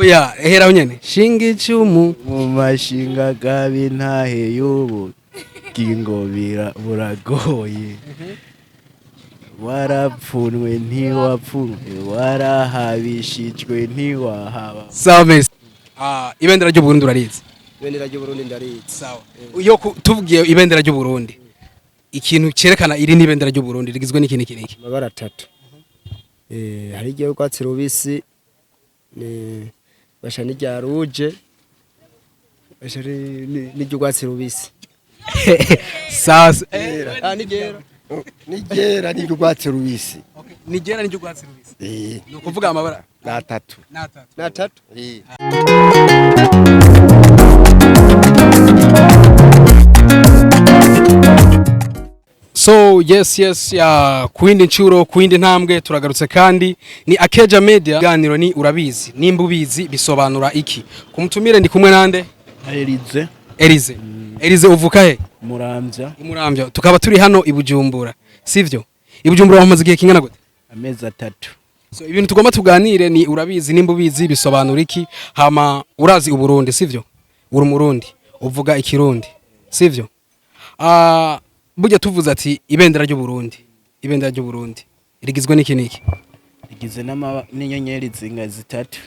oya ehera nyene shinga icumu mu mashinga gabi ntahe y'ubu gingo buragoye warapfunwe ntiwapfunwe warahabishijwe ntiwahaba. sawa mesi ibendera ry'u Burundi urarizi ibendera ry'u Burundi ndarizi sawa iyo tuvugiye ibendera ry'u Burundi ikintu cerekana iri ni ibendera ry'u Burundi rigizwe n'ikintu kiniki amabara atatu hari igihe urwatsi rubisi basha n'irya ruje basha n'irwatsi rubisi sawa nigera n'irwatsi rubisi nigera n'irwatsi rubisi no kuvuga amabara natatu So yes ya kuindi ncuro kuindi ntambwe turagarutse kandi ni Akeja Media ganiro ni urabizi nimba ubizi bisobanura iki kumutumire ndi kumwe nande Elize uvuka he Muramvya tukaba turi hano ibujumbura sivyo ibujumbura wamaze igihe kingana gute amezi 3 so ibintu tugomba tuganire ni urabizi nimba ubizi bisobanura iki hama urazi uburundi sivyo uri murundi uvuga ikirundi sivyo burya tuvuze ati ibendera ry'u Burundi rigizwe n'iki niki rigize n'inyenyeri zinga zitatu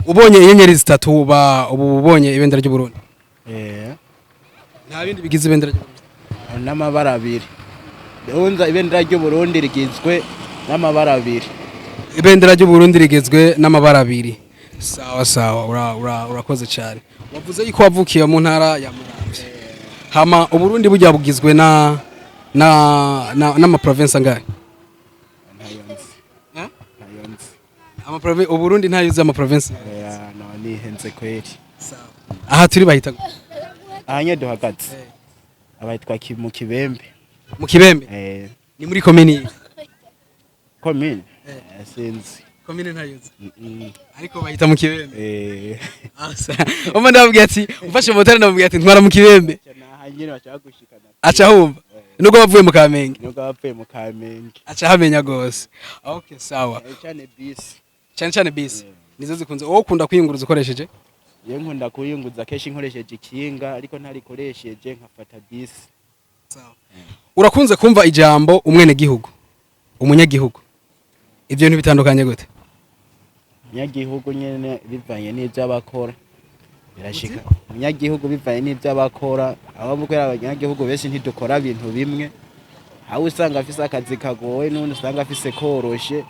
ubonye inyenyeri zitatu ubonye ibendera ry'u Burundi nta bindi bigize ibendera ry'u Burundi n'amabara abiri ndonza ibendera ry'u Burundi rigizwe n'amabara abiri ibendera ry'u Burundi rigizwe n'amabara abiri sawa urakoze cyane wavuze yuko wavukiye mu ntara ya Muramvya hama uburundi bujya bugizwe n'ama province angahe uburundi ntayuze ama province nihenze kweli aha turi bahita ahanye duhagaze abayitwa mu Kibembe ni muri komini sinzi komine ntayuze ariko bahita mu Kibembe umwe ndababwiye ati umfashe motari ndababwiye ati ntwara mu Kibembe aca humva nuko bavuye mu Kamenge aca hamenya gose okay sawa cyane bisi nizo zikunze wowe ukunda kwiyunguruza ukoresheje ye nkunda kuyunguruza keshi nkoresheje ikinga ariko ntarikoresheje nkafata bisi sawa urakunze kumva ijambo umunyagihugu ivyo bintu bitandukanye gute umunyagihugu nyene bivanye n'ivyo abakora birashika umunyagihugu bivanye n'ivyo abakora aho bukora abanyagihugu benshi ntidukora ibintu bimwe aho usanga afise akazi kagoye n'undi usanga afise koroshe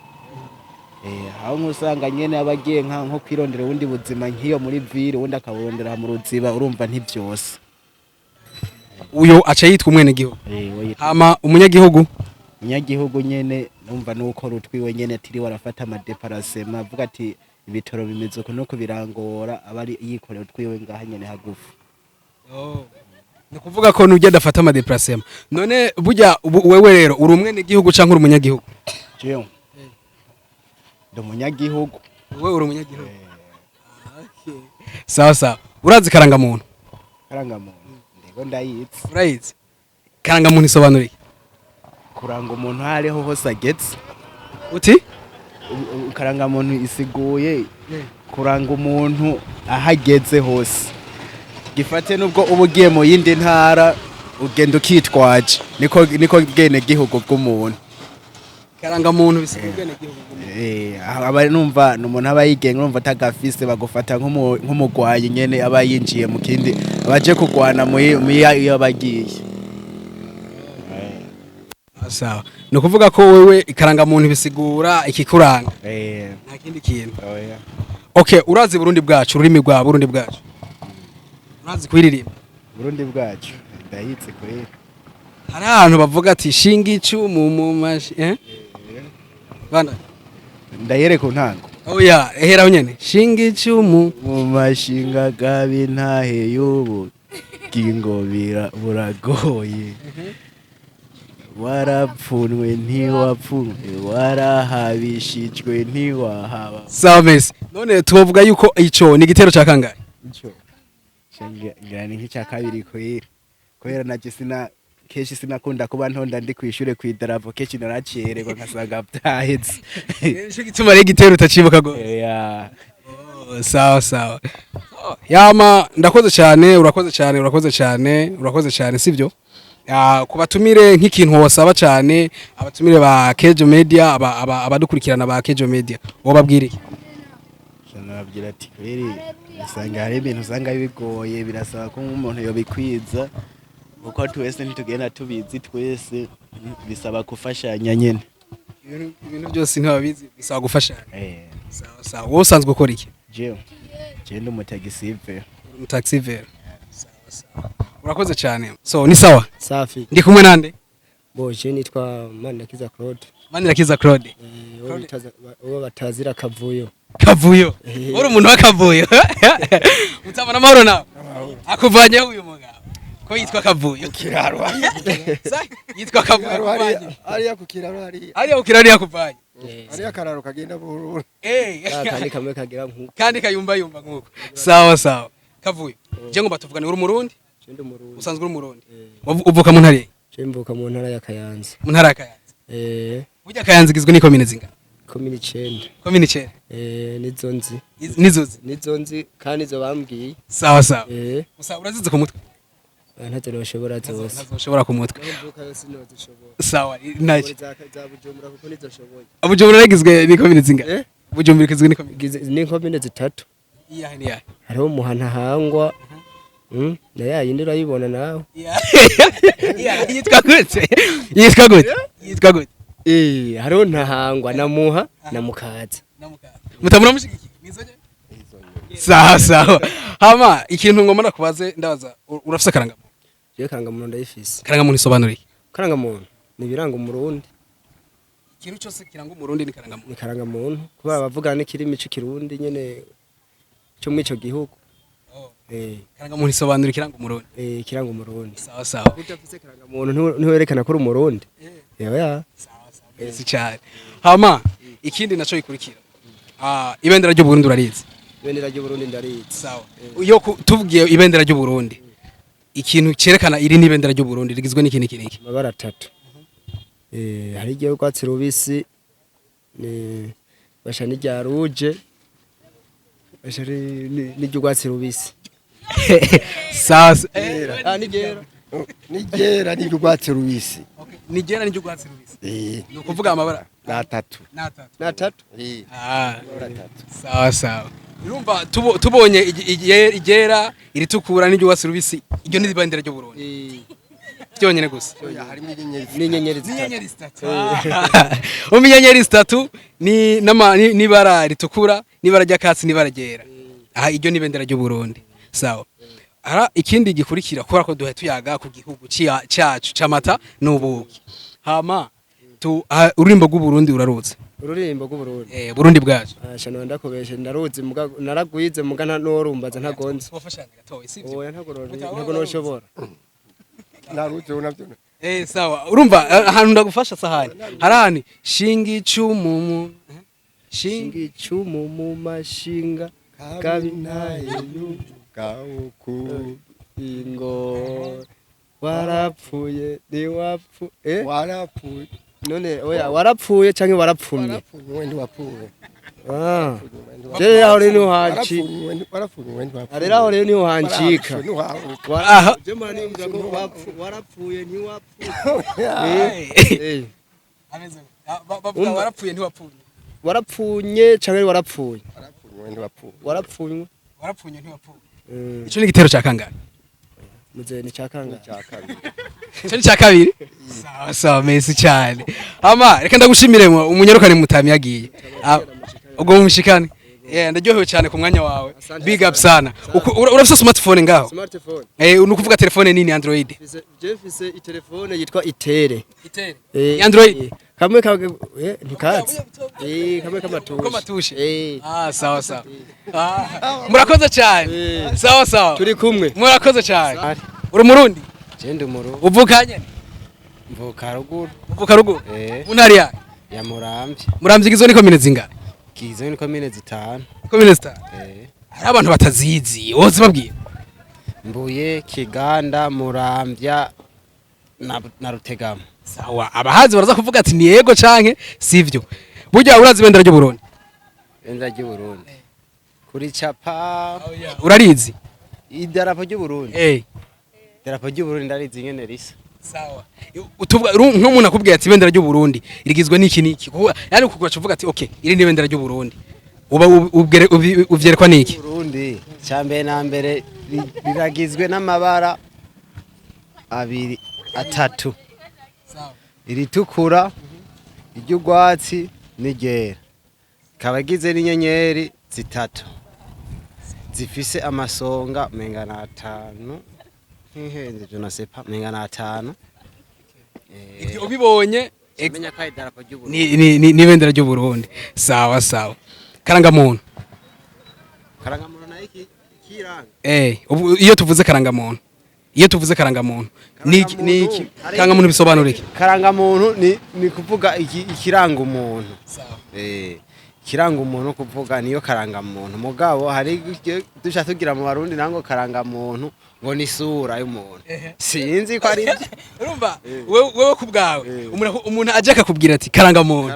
aho usanga nyene abagiye nko kwirondera ubundi buzima nk'iyo muri ville ubundi akabondera mu ruziba urumva ntivyose uyo aca yitwa umwenegihugu hama umunyagihugu nyene numva nuko rutwiwe nyene tiri warafata amadeparasema avuga ati ibitoro bimeze uko nuko birangora abari yikorera utwiwe ngaha nyene hagufu ni kuvuga ko nujya dafata amadeparasema none burya wewe rero uri umwenegihugu canke uri umunyagihugu jewe ndo munyagihugu wewe uri umunyagihugu sawa urazi karangamuntu ndego ndayitse urayizi karangamuntu isobanura iki kuranga umuntu hariho hose agetse uti karanga muntu isiguye kuranga umuntu ahageze hose gifate nubwo ubugiye mu yindi ntara ugenda ukitwaje niko gene gihugu bw'umuntu karanga muntu bisiguye gene gihugu aba numva numuntu aba yigenga numva atagafise bagufata nk'umugwayi nyene aba yinjiye mu kindi abaje kugwana mu iyo bagiye sawa no kuvuga ko wewe ikaranga muntu bisigura ikikuranga nta kindi kintu okay urazi Burundi bwacu ururimi rwa Burundi bwacu urazi kwiririmba Burundi bwacu ndahitse kwera hari ahantu bavuga ati shinga icumu mu mashi banda ndayere ku ntango oya ehera nyene shinga icumu mu mashinga gabi ntahe y'ubu gingo buragoye warapfunwe ntiwapfunwe warahabishijwe ntiwahaba. Sawa mesi none tuvuga yuko ico ni igitero ca kangahe? Ico ngira ni nk'icya kabiri kwera naje kenshi sinakunda kuba ntonda ndi kwishure kwidarapo kenshi naracererwa nkasanga byaheze Nico gituma rero igitero utacibuka go. yeah Sawa sawa. Yama ndakoze cyane, urakoze cyane, urakoze cyane, urakoze cyane sivyo? Kubatumire nk'ikintu wasaba cyane abatumire ba Kejo Media abadukurikirana ba Kejo Media. Wo babwiriye. nababwira ati kweri usanga hari ibintu usanga bigoye birasaba ko umuntu yobikwiza uko twese ntitugenda tubizi twese bisaba gufashanya nyene Ibintu byose ntababizi bisaba gufashanya. Sawa sawa. Wowe usanzwe ukora iki? je ndi umutaxi Taxi vero. Sawa sawa. Urakoze cyane. So ni sawa? safi Ndi kumwe nande? boje nitwa Manirakiza Claude Manirakiza Claude. uwo batazira kavuyo Kavuyo. Uri umuntu w'akavuyo. Mutabana amahoro nawe. Akuvanyeho uyu mugabo. Ko yitwa Kavuyo. kiraro Yitwa Kavuyo. ariya ku kiraro ariya Ariya ukirari yakuvanye. ariya kararo kagenda bururu Kandi kamwe kagira nkuko kandi kayumba nkuko. Sawa sawa. Kavuyo. Je ngo batuvugane uri umurundi? ndi umurundi Usanzwe uri umurundi. Uvuka mu ntare? je mvuka mu ntara ya Kayanza Mu ntara ya Kayanza. Burya Kayanza igizwe n'ikomine zingana? komini 9 Komine 9. nizonzi Nizozi kandi zo bambwiye sawa sawa. Gusa urazize ku mutwe? ntacyo noshobora zose Ntazoshobora ku mutwe. mvuka yose nozishobora Sawa ntacyo. za Bujumbura kuko nizoshoboye Abujumbura yagizwe n'ikomine zingana? Abujumbura igizwe n'ikomine. ni komine zitatu Iyahe ni yahe? hariho muhana hangwa na yindi urayibona nawe Yitwa gute? Yitwa gute? Yitwa gute? hariho ntahangwa na muha na mukaza Mutamura mushigiki? Nizoje? Sawa sawa. Hama ikintu ngoma nakubaze ndabaza urafise karanga. je karanga muntu ndayifise Karanga muntu isobanura iki? karanga muntu ni biranga umurundi Ikintu cyose kiranga umurundi ni karanga muntu. ni karanga muntu kuba bavuga n'ikirimi cy'ikirundi nyene cyo muri ico gihugu Karanga muntu isobanura kiranga umurundi. kiranga umurundi Sawa sawa. utafise karanga muntu ntiwerekana ko uri umurundi ya Sawa sawa. Si cyane. Hama ikindi naco ikurikira. Ibendera ryo Burundi urarizi. ibendera ry'uburundi ndarizi Sawa. Iyo tuvugiye ibendera ryo Burundi. Ikintu cerekana iri ni ibendera ryo Burundi rigizwe n'ikindi kiniki. amabara atatu hari igihe urwatsi rubisi ni basha n'irya ruje basha n'irwatsi rubisi Sawa. nigera ni urwatsi rubisi Nigera ni ry'ugwatsi rubisi. Ni ukuvuga amabara natatu natatu. Sawa sawa. Urumva tubonye igera iritukura n'iry'ugwatsi rubisi iryo ni ibendera ryo Burundi. Byonyene gusa. harimo n'inyenyeri zitatu. Inyenyeri zitatu ni n'ibara ritukura n'ibara ry'akatsi n'ibara ryera. Iryo ni ibendera ryo Burundi. Sawa. Ikindi gikurikira kubera ko duhe tuyaga ku gihugu cyacu camata n'ubuki. Hama ururimbo rw'u Burundi uraruze. Ururimbo rw'Uburundi. Burundi bwacu. Shano ndakobeshe ndaruzi muga naragwize muga ntorumbaza ntagonze. Wafashanya gatowe sivyo? Oya ntago noshobora. Naruze unavyo. Sawa. Urumva ahantu ndagufasha sahani. Harani shingi icumu mu mashinga kabintaye gauku ingo warapfuye ni wapfu warapfuye none oya warapfuye canke warapfumye warapfuye wendi wapfuye je aho rero hanci warapfuye wendi wapfuye arera aho rero niho hancika aha je mani mvuga warapfuye ni wapfuye ameze bavuga warapfuye ntiwapfuye warapfunye canke warapfuye wendi wapfuye warapfuye ntiwapfuye ico ni igitero ca kangahe muze ni cakanga ico ni ca kabiri sawa sawa mesi cyane ama reka ndagushimire umunyarukane mutami yagiye ubwo mumushikane ndaryohewe cyane ku mwanya wawe big up sana urafise smartphone ngaho smartphone nukuvuga telefone nini Android je mfise itelefone yitwa Itere Android kamwe ntikatsi kamwe kamatushe sawa sawa murakoze cyane sawa sawa turi kumwe murakoze cyane uri murundi je ndi murundi uvukanye mvuka ruguru mu ntari ya Muramvya igizwe n'ikomine zingana igizwe n'ikomine zitanu hari abantu batazizi wowe zibabwiye Mbuye Kiganda Muramvya na Rutegama. Sawa, abahazi baraza kuvuga ati ni yego canke sivyo. Burya urazi ibendera ry'u Burundi? Ibendera ry'u Burundi. Kuri capa Urarizi? idarapo ry'u Burundi. Idarapo ry'u Burundi ndarizi ngene risa. Sawa. Utuvuga nk'umuntu akubwiye ati ibendera ry'u Burundi rigizwe n'iki niki. Yani ukugura uvuga ati okay, iri ni ibendera ry'u Burundi. Uba uvyerekwa niki? Burundi cyambere na mbere riragizwe n'amabara abiri atatu. Sawa. Iritukura, iry'urwatsi n'iryera. Kabagize n'inyenyeri zitatu. Zifise amasonga mengana 5. Ntihenze je nasepa mengana 5. Ibyo ubibonye menya ko idarapo ry'u Burundi. ni ibendera ry'u Burundi. Sawa sawa. Karangamuntu. Karangamuntu na iki kiranga. Iyo tuvuze karangamuntu. Iyo tuvuze karangamuntu. Niki karangamuntu bisobanura iki? Karangamuntu ni kuvuga ikiranga umuntu. Sawa. Kiranga umuntu kuvuga niyo karangamuntu. Mugabo hari dusha tugira mu Barundi nango karangamuntu ngo ni sura y'umuntu. Sinzi ko ari urumva wewe kubgawe umuntu aje akakubwira ati karangamuntu.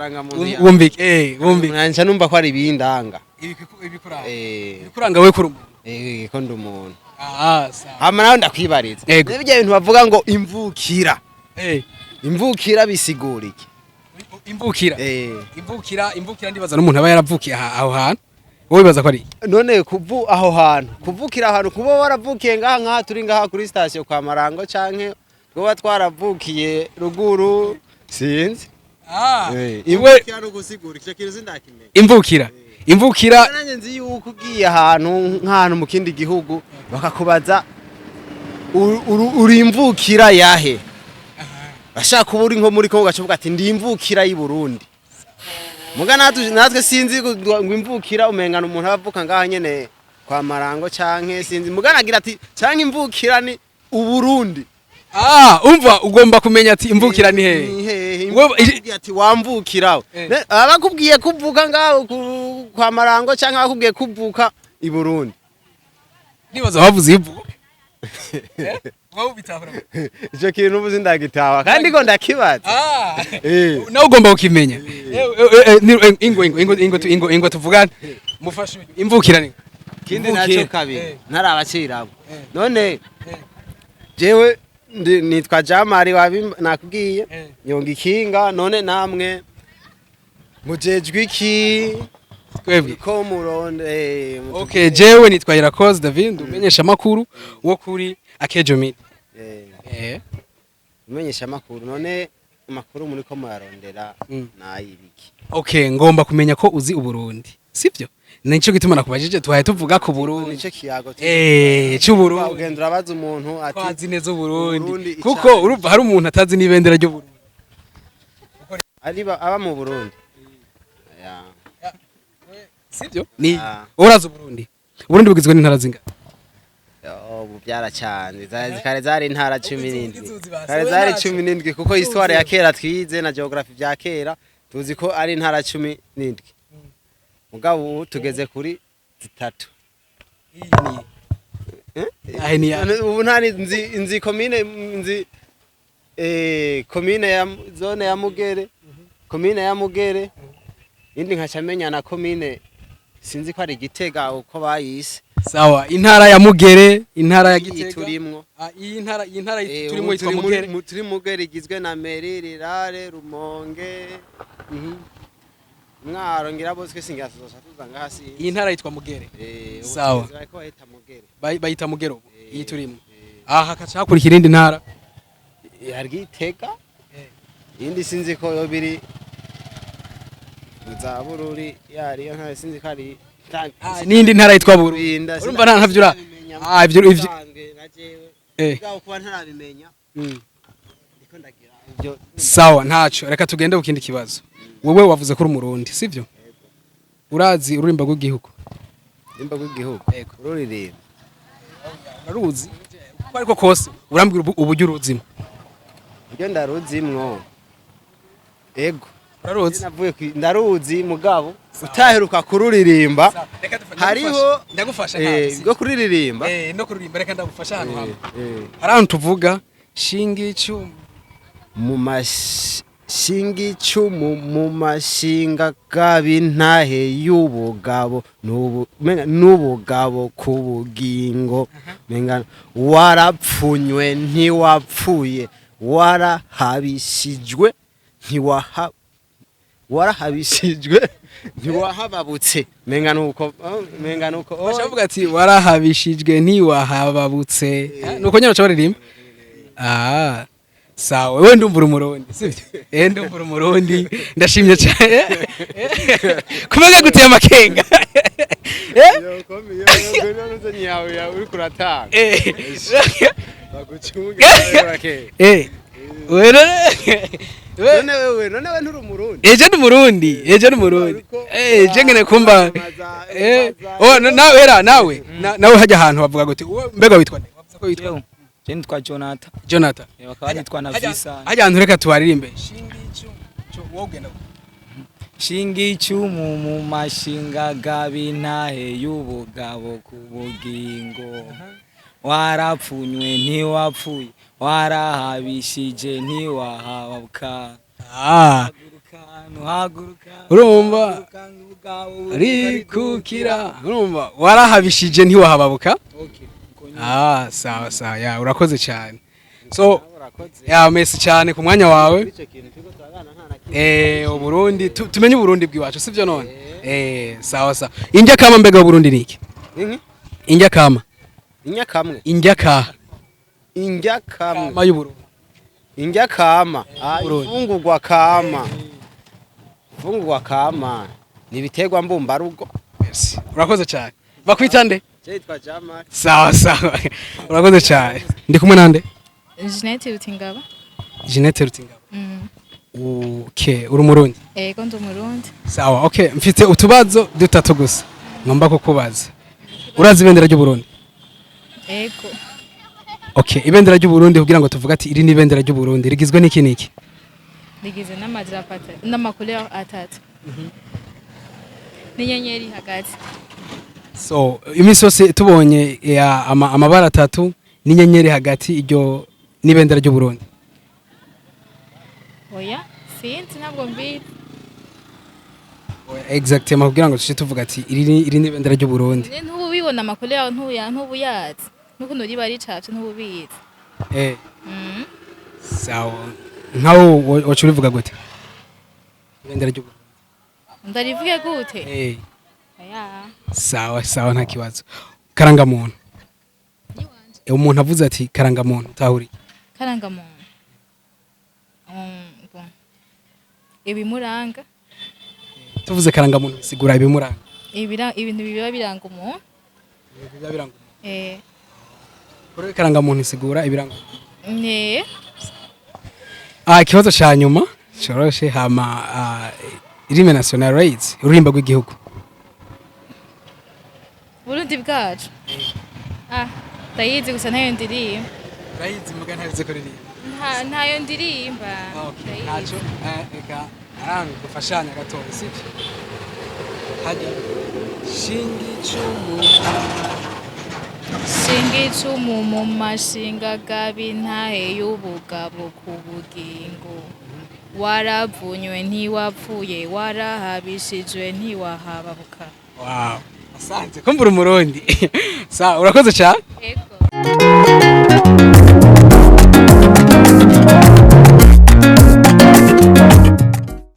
Wumvike nanje numva ko ari bindanga. Ibikuranga. Ibikuranga we kuri umuntu. Ko ndi umuntu. Sawa. Hama nawe ndakwibariza. N'ibyo bintu bavuga ngo imvukira. Imvukira bisigura iki? Imvukira. Imvukira ndibaza n'umuntu aba yaravukiye aho hantu. Wowe bibaza ko ari none aho hantu kuvukira ahantu kuba waravukiye ngaha turi ngaha kuri station kwa Marango canke twoba twaravukiye ruguru sinzi. Imvukira no gusigura icyo kintu sindakimenya. Imvukira nanjye nzi yuko ugiye ahantu nk'ahantu mu kindi gihugu bakakubaza uri imvukira yahe. Bashaka kuba uri nko muri Kongo gacuvuga ati ndi imvukira y'u Burundi. Muga natwe sinzi ngo imvukira umengana umuntu avuka ngaha nyene kwa Marango canke sinzi muga nagira ati canke imvukira ni u Burundi. Umva ugomba kumenya ati imvukira ni hehe. Wewe ati wamvukiraho. Abakubwiye kuvuka ngaho kwa Marango canke abakubwiye kuvuka i Burundi. Nibaza bavuze ivuka. Wowe bitahura. Ico kintu ubuzi ndagitawa kandi ko ndakibaza. Nawe ugomba ukimenya. Ingo tuvugane. Mufashe imvukira ni. Kindi naco kabiri ntarabacirabo. None jewe nitwa Jamari nakubwiye nyonga ikinga none namwe mujejwe iki twebwe ko muronde. Okay, jewe nitwa Irakoze David ndumenyesha makuru wo kuri Akejo Media. Umenyesha makuru none makuru muri ko marondera nayibiki. Okay, ngomba kumenya ko uzi uburundi sivyo? Nico gituma nakubajije tuhaye tuvuga ku Burundi. Nico kiyago cy'u Burundi. Ugendera abaza umuntu ati kwazi neza uburundi. Kuko urumva hari umuntu atazi n'ibendera ry'u Burundi. Aba mu Burundi. Sivyo? Ni uraza Burundi. Burundi bugizwe n'intara zinga. Ubu byaracane. Kare zari intara 17. Kare zari 17 kuko histoire ya kera twize na geography bya kera tuzi ko ari intara 17. Mugabo tugeze kuri 3. Ubu ntari nzi commune nzi commune ya zone ya Mugere. Commune ya Mugere. Indi nkacamenya na commune sinzi ko ari Gitega uko bayise. Sawa, intara ya Mugere, intara ya Gitega turimwo. Iyi ntara turimo yitwa Mugere. Turi Mugere igizwe na Meri, Rirare, Rumonge. Mwaro ngira bose singasoza tuzanga hasi. Iyi ntara yitwa Mugere. Sawa. Bariko bayita Mugere. Bayita Mugere ubu. Iyi turimo. Hakaca hakurikira indi ntara. Hari Gitega. Indi sinzi ko yo biri Zabururi yari nka sinzi kari nindi ntara yitwa Burundi. Urumva ntavyura. Ivyo gaho kuba ntarabimenya. Ndiko ndagira ivyo. Sawa ntaco reka tugende ukindi kibazo. Wewe wavuze ko uri Murundi sivyo? Urazi ururimba rw'igihugu. Ururimba rw'igihugu. Ururirimba. Uraruzi. Ko ariko kose urambwira uburyo uruzimo. Buryo ndaruzimwo. Ego. Uraruzi? Navuye ndaruzi mugabo utaheruka kururirimba. Hariho ndagufasha kandi. Bwo kuririmba. No kuririmba reka ndagufasha hano hamwe. Harantu tuvuga shinga icyuma mu mashinga icumu mu mashinga gabintahe y'ubugabo n'ubugabo ku bugingo menga warapfunywe ntiwapfuye warahabishijwe ntiwahababutse menga nuko bashavuga ati warahabishijwe ntiwahababutse nuko nyine baririmba sawa wewe ndumvura umurundi sivyo ndumvura umurundi ndashimye cyane kumenya guteye amakenga uri kuratanga none nturi umurundi eje ndi umurundi eje ngene kumva nawe hajya ahantu bavuga gute mbega witwa nde wavuze ko witwa je nitwa Jonathan bakaba nitwa na Visa hajya ahantu reka tubaririmbe shingi icumu mu mashinga gabintahe y'ubugabo ku bugingo warapfunywe ntiwapfuye warahabishije ntiwahabuka urumva rikukira urumva warahabishije ntiwahababuka sawa sawa ya urakoze cyane so ya mesi cyane ku mwanya wawe uburundi tumenye uburundi bw'iwacu sivyo none sawa sawa injya kama mbega uburundi niki injya kama injya kama y'uburundi injya kama ifungurwa kama ni ibiterwa mbumbarugo merci urakoze cyane bakwita nde cyitwa Jamal sawa sawa urakoze cyane ndi kumwe nande Jeanette Rutingaba okay uri umurundi yego ndi umurundi sawa okay mfite utubazo dutatu gusa ngomba kukubaza urazi ibendera ry'u Burundi yego okay ibendera ry'u Burundi kugira ngo tuvuga ati iri ni ibendera ry'u Burundi rigizwe n'iki niki rigizwe n'amacouleur atatu n'inyenyeri hagati so iminsi yose tubonye amabara atatu n'inyenyeri hagati iryo n'ibendera ry'u Burundi oya sinzi ntabwo mbizi exactement kugira ngo tuvuga ati iri ni ibendera ry'u Burundi ntubu bibona amacouleur ntubuyazi nuko riba ricapye ntububizi sawa nkaho wacu urivuga gute ibendera ry'u Burundi ndarivuge gute sawa sawa nta kibazo karangamuntu umuntu avuze ati karangamuntu tahuri karangamuntu ibimuranga tuvuze karangamuntu bisigura ibimuranga ibintu biba biranga umuntu kuri karangamuntu isigura ibiranga ikibazo cya nyuma coroshe hama irime national rights ururimba rw'igihugu Burundi bwacu ndayizi gusa ntayo ndirimba urayizi muga ntabize kuririmba ntayo ndirimba ntacyo reka arangufashanya gatoya sibyo hajya shingi icumu mu mashinga gabintahe y'ubugabo ku bugingo warapfunywe ntiwapfuye warahabishijwe ntiwahababuka wow asante kumbura umurundi sawa urakoze cyane yego